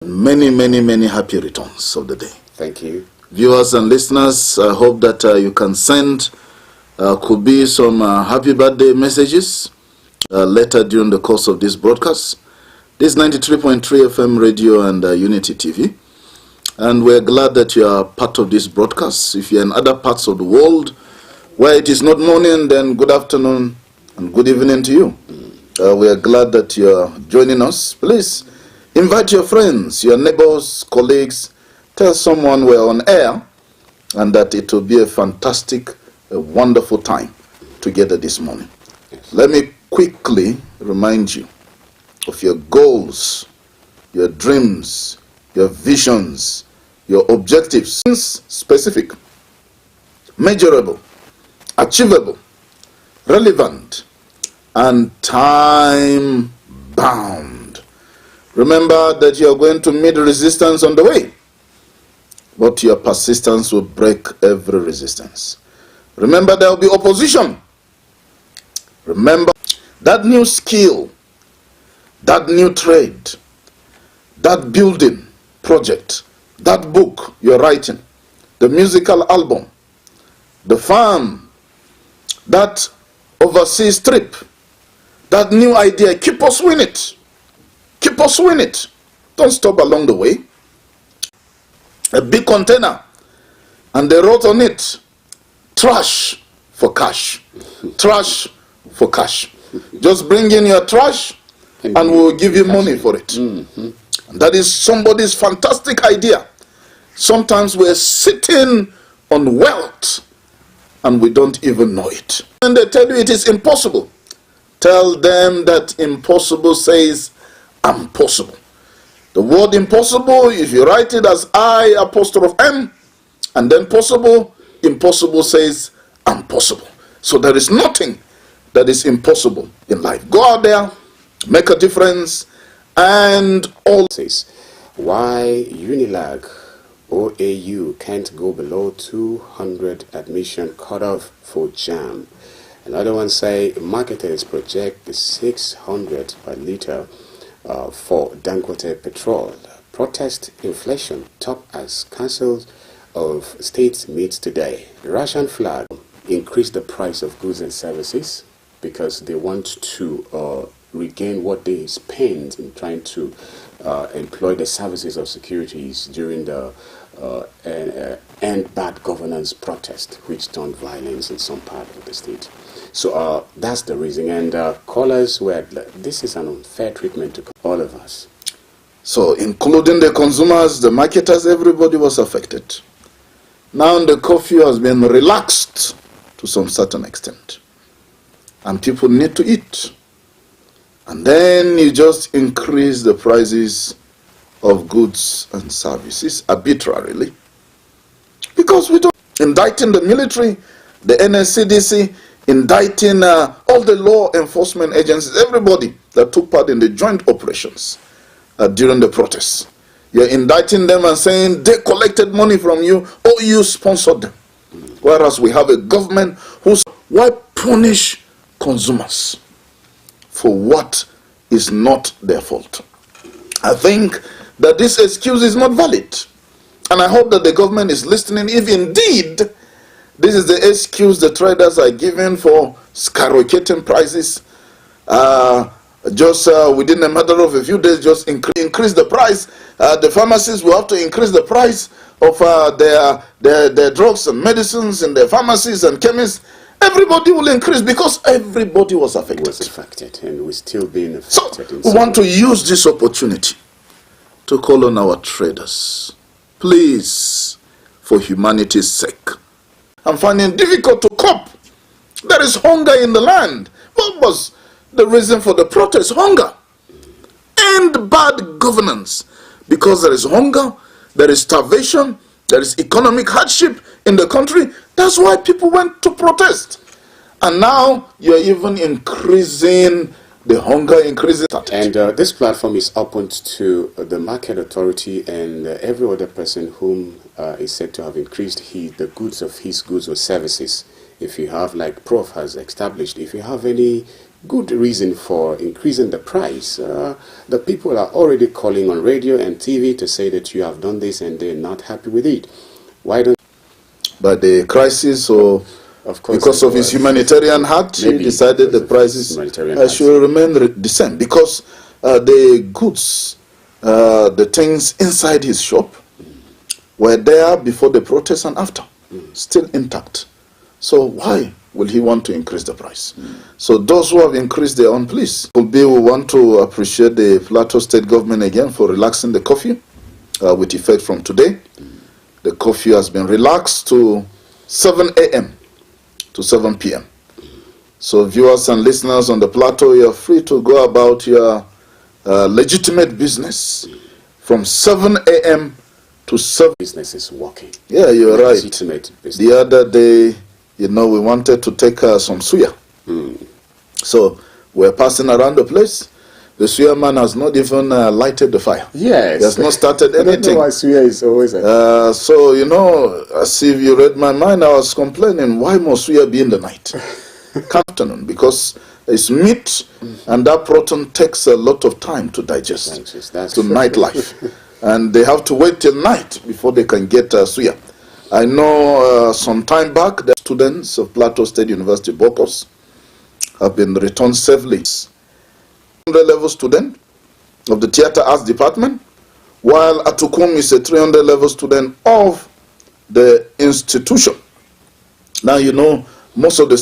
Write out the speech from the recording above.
Many, many, many happy returns of the day. Thank you. Viewers and listeners, I hope that you can send, could be some happy birthday messages later during the course of this broadcast. This is 93.3 FM radio and Unity TV. And we're glad that you are part of this broadcast. If you're in other parts of the world where it is not morning, then good afternoon and good evening to you. We are glad that you're joining us. Please invite your friends, your neighbors, colleagues. Tell someone we're on air and that it will be a fantastic, a wonderful time together this morning. Yes. Let me quickly remind you of your goals, your dreams, your visions, your objectives. Specific, measurable, achievable, relevant, and time-bound. Remember that you are going to meet resistance on the way, but your persistence will break every resistance. Remember there will be opposition. Remember that new skill, that new trade, that building project, that book you're writing, the musical album, the farm, that overseas trip, that new idea. Keep pursuing it. Keep pursuing it. Don't stop along the way. A big container, and they wrote on it, trash for cash. Trash for cash. Just bring in your trash and we'll give you money for it. And that is somebody's fantastic idea. Sometimes we're sitting on wealth and we don't even know it. And they tell you it is impossible. Tell them that impossible says I'm possible. The word impossible, if you write it as I''M and then possible, impossible says I'm possible. So there is nothing that is impossible in life. Go out there, make a difference, and all. Why Unilag OAU can't go below 200 admission cutoff for JAM. Another one say marketers project 600 per liter for Dangote petrol. Protest inflation top as Council of States meets today. Russian flag increase the price of goods and services because they want to regain what they spend in trying to employ the services of securities during the end bad governance protest, which turned violence in some part of the state. So that's the reason. And callers were, this is an unfair treatment to all of us. So including the consumers, the marketers, everybody was affected. Now the curfew has been relaxed to some certain extent. And people need to eat. And then you just increase the prices of goods and services arbitrarily. Because we don't. Indicting the military, the NSCDC, indicting all the law enforcement agencies, everybody that took part in the joint operations during the protests. You're indicting them and saying they collected money from you or you sponsored them. Whereas we have a government who's, why punish consumers for what is not their fault? I think that this excuse is not valid. And I hope that the government is listening if indeed this is the excuse the traders are giving for skyrocketing prices. Just within a matter of a few days, just increase the price. The pharmacists will have to increase the price of their drugs and medicines in their pharmacies and chemists. Everybody will increase because everybody was affected. And we're still being affected. So we want to use this opportunity to call on our traders. Please, for humanity's sake. I'm finding it difficult to cope. There is hunger in the land. What was the reason for the protest? Hunger. And bad governance. Because there is hunger, there is starvation, there is economic hardship in the country. That's why people went to protest. And now you're even increasing the hunger, increasing. And this platform is open to the market authority and every other person whom is said to have increased the goods of his goods or services. If you have, like Prof has established, if you have any good reason for increasing the price. The people are already calling on radio and TV to say that you have done this and they're not happy with it. Why don't... But the crisis, or of course, because of his humanitarian heart, he decided the prices should remain the same. Because the goods, the things inside his shop were there before the protest and after, still intact. So why will he want to increase the price? So those who have increased their own, please. We want to appreciate the Plateau State government again for relaxing the curfew with effect from today. The curfew has been relaxed to 7 a.m. to 7 p.m. So viewers and listeners on the plateau, you are free to go about your legitimate business from 7 a.m. to 7. Business is working. Yeah, you're right. Legitimate business. The other day, we wanted to take some suya. So we're passing around the place. The suya man has not even lighted the fire. Yes. He has not started anything. I don't know why suya is always so, as if you read my mind, I was complaining, why must suya be in the night? Afternoon, because it's meat, and that protein takes a lot of time to digest. That's to nightlife. And they have to wait till night before they can get suya. I know some time back, the students of Plateau State University, Bokos, have been returned safely. 100-level student of the Theatre Arts Department, while Atukum is a 300-level student of the institution. Now, most of the